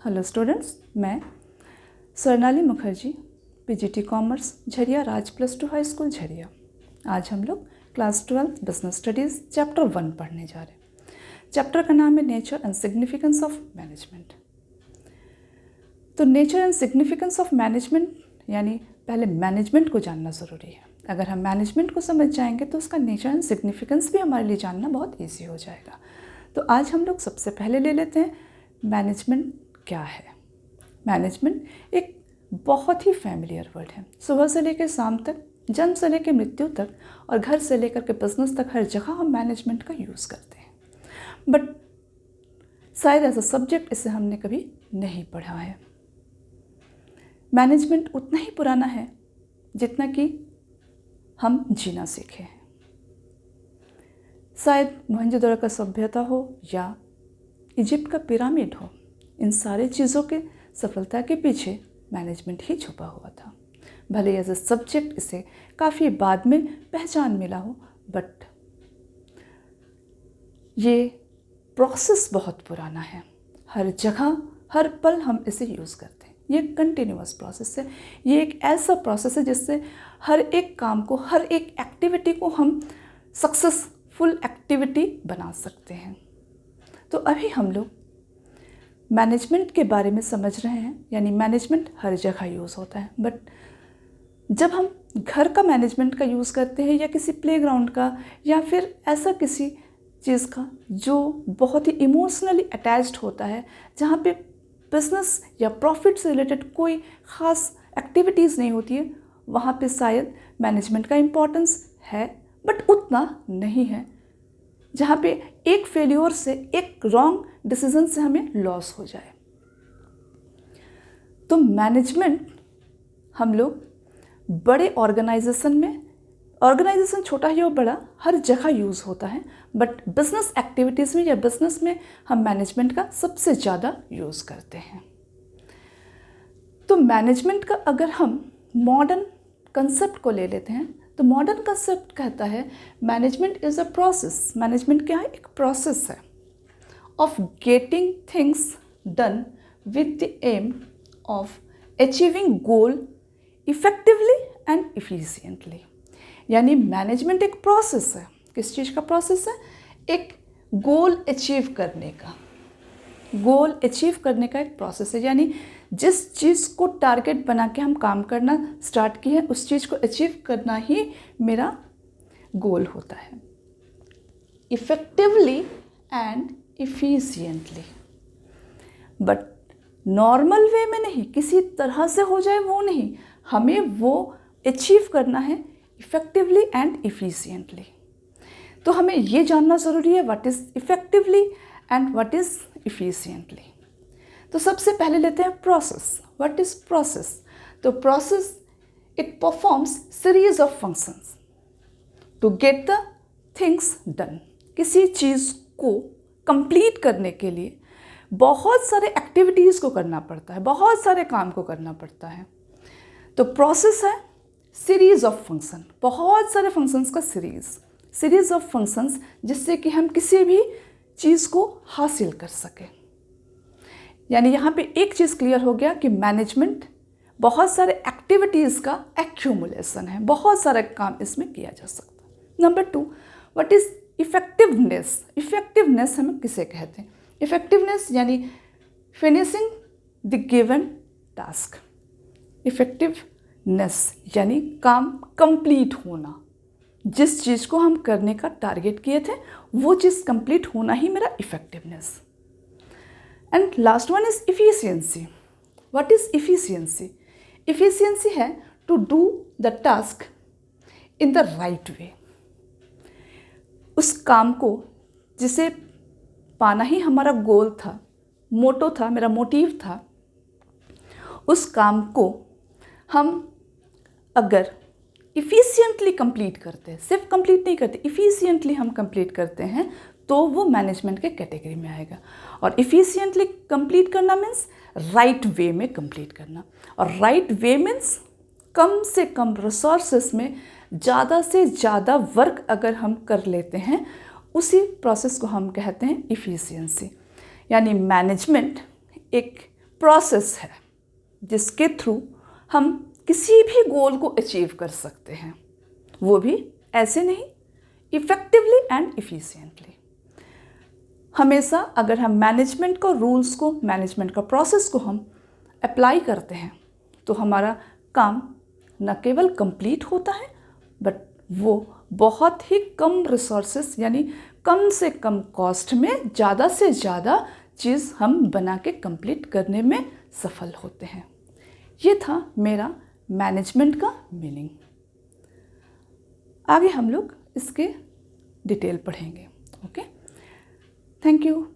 Hello students, मैं Swarnali Mukherjee, PGT commerce, Jharia राज +2 high school Jharia. आज हम लोग क्लास 12 बिजनेस स्टडीज़ चैप्टर 1 पढ़ने जा रहे हैं। चैप्टर का नाम है nature and significance of management. तो nature and significance of management यानी पहले मैनेजमेंट को जानना ज़रूरी है। अगर हम मैनेजमेंट को समझ जाएंगे तो उसका नेचर एंड सिग्निफिकेंस भी हमारे लिए जानना बहुत ईजी हो जाएगा। तो आज हम लोग सबसे पहले ले लेते हैं मैनेजमेंट क्या है। मैनेजमेंट एक बहुत ही फैमिलियर वर्ड है। सुबह से लेकर शाम तक, जन्म से लेकर मृत्यु तक और घर से लेकर के बिजनेस तक हर जगह हम मैनेजमेंट का यूज़ करते हैं। बट शायद एज अ सब्जेक्ट इसे हमने कभी नहीं पढ़ा है। मैनेजमेंट उतना ही पुराना है जितना कि हम जीना सीखे हैं। शायद मोहनजोदड़ो का सभ्यता हो या इजिप्ट का पिरामिड हो, इन सारे चीज़ों के सफलता के पीछे मैनेजमेंट ही छुपा हुआ था। भले एज ए सब्जेक्ट इसे काफ़ी बाद में पहचान मिला हो, बट ये प्रोसेस बहुत पुराना है। हर जगह हर पल हम इसे यूज़ करते हैं। ये कंटिन्यूअस प्रोसेस है। ये एक ऐसा प्रोसेस है जिससे हर एक काम को, हर एक एक्टिविटी को हम सक्सेसफुल एक्टिविटी बना सकते हैं। तो अभी हम लोग मैनेजमेंट के बारे में समझ रहे हैं, यानी मैनेजमेंट हर जगह यूज़ होता है। बट जब हम घर का मैनेजमेंट का यूज़ करते हैं या किसी प्लेग्राउंड का या फिर ऐसा किसी चीज़ का जो बहुत ही इमोशनली अटैच्ड होता है, जहाँ पे बिजनेस या प्रॉफिट से रिलेटेड कोई ख़ास एक्टिविटीज़ नहीं होती है, वहाँ पे शायद मैनेजमेंट का इम्पोर्टेंस है, बट उतना नहीं है। जहाँ पे एक फेल्योर से, एक रॉन्ग डिसीजन से हमें लॉस हो जाए। तो मैनेजमेंट हम लोग बड़े ऑर्गेनाइजेशन में, ऑर्गेनाइजेशन छोटा ही हो बड़ा, हर जगह यूज़ होता है। बट बिजनेस एक्टिविटीज़ में या बिजनेस में हम मैनेजमेंट का सबसे ज़्यादा यूज़ करते हैं। तो मैनेजमेंट का अगर हम मॉडर्न कंसेप्ट को ले लेते हैं तो मॉडर्न कंसेप्ट कहता है management is a process. Management क्या है? एक प्रोसेस है of getting things done with the aim of achieving goal effectively and efficiently. यानी मैनेजमेंट एक प्रोसेस है। किस चीज़ का प्रोसेस है? एक गोल अचीव करने का। गोल अचीव करने का एक प्रोसेस है। यानी जिस चीज़ को टारगेट बना के हम काम करना स्टार्ट किए हैं, उस चीज़ को अचीव करना ही मेरा गोल होता है। Effectively and efficiently, but normal way में नहीं, किसी तरह से हो जाए वो नहीं, हमें वो अचीव करना है इफ़ेक्टिवली एंड इफ़िशिएंटली। तो हमें ये जानना ज़रूरी है what is effectively and what is efficiently. तो सबसे पहले लेते हैं प्रोसेस। What is process? तो process, it performs series of functions to get the things done. किसी चीज़ को कंप्लीट करने के लिए बहुत सारे एक्टिविटीज़ को करना पड़ता है, बहुत सारे काम को करना पड़ता है। तो प्रोसेस है सीरीज ऑफ फंक्शन, बहुत सारे फंक्शंस का सीरीज ऑफ फंक्शंस, जिससे कि हम किसी भी चीज़ को हासिल कर सकें। यानी यहाँ पे एक चीज़ क्लियर हो गया कि मैनेजमेंट बहुत सारे एक्टिविटीज़ का एक्यूमुलेशन है, बहुत सारे काम इसमें किया जा सकता है। Number 2, what is effectiveness? Effectiveness हम किसे कहते हैं? इफ़ेक्टिवनेस यानी finishing the given task. Effectiveness यानी काम कंप्लीट होना। जिस चीज़ को हम करने का टारगेट किए थे वो चीज़ कंप्लीट होना ही मेरा effectiveness. And last one is efficiency. What is efficiency? Efficiency है to do the task in the right way. उस काम को, जिसे पाना ही हमारा गोल था, मोटो था, मेरा मोटिव था, उस काम को हम अगर इफ़िशियंटली कंप्लीट करते हैं, सिर्फ कंप्लीट नहीं करते, इफ़िशियंटली हम कंप्लीट करते हैं, तो वो मैनेजमेंट के कैटेगरी में आएगा। और इफ़िशियंटली कंप्लीट करना मीन्स राइट वे में कंप्लीट करना, और राइट वे मीन्स कम से कम रिसोर्सेस में ज़्यादा से ज़्यादा वर्क अगर हम कर लेते हैं, उसी प्रोसेस को हम कहते हैं इफ़िशियंसी। यानी मैनेजमेंट एक प्रोसेस है जिसके थ्रू हम किसी भी गोल को अचीव कर सकते हैं, वो भी ऐसे नहीं, इफ़ेक्टिवली एंड इफ़िशिएंटली। हमेशा अगर हम मैनेजमेंट को रूल्स को, मैनेजमेंट का प्रोसेस को हम अप्लाई करते हैं तो हमारा काम न केवल कंप्लीट होता है बट वो बहुत ही कम रिसोर्सेस यानी कम से कम कॉस्ट में ज़्यादा से ज़्यादा चीज़ हम बना के कंप्लीट करने में सफल होते हैं। ये था मेरा मैनेजमेंट का मीनिंग। आगे हम लोग इसके डिटेल पढ़ेंगे। Okay, thank you.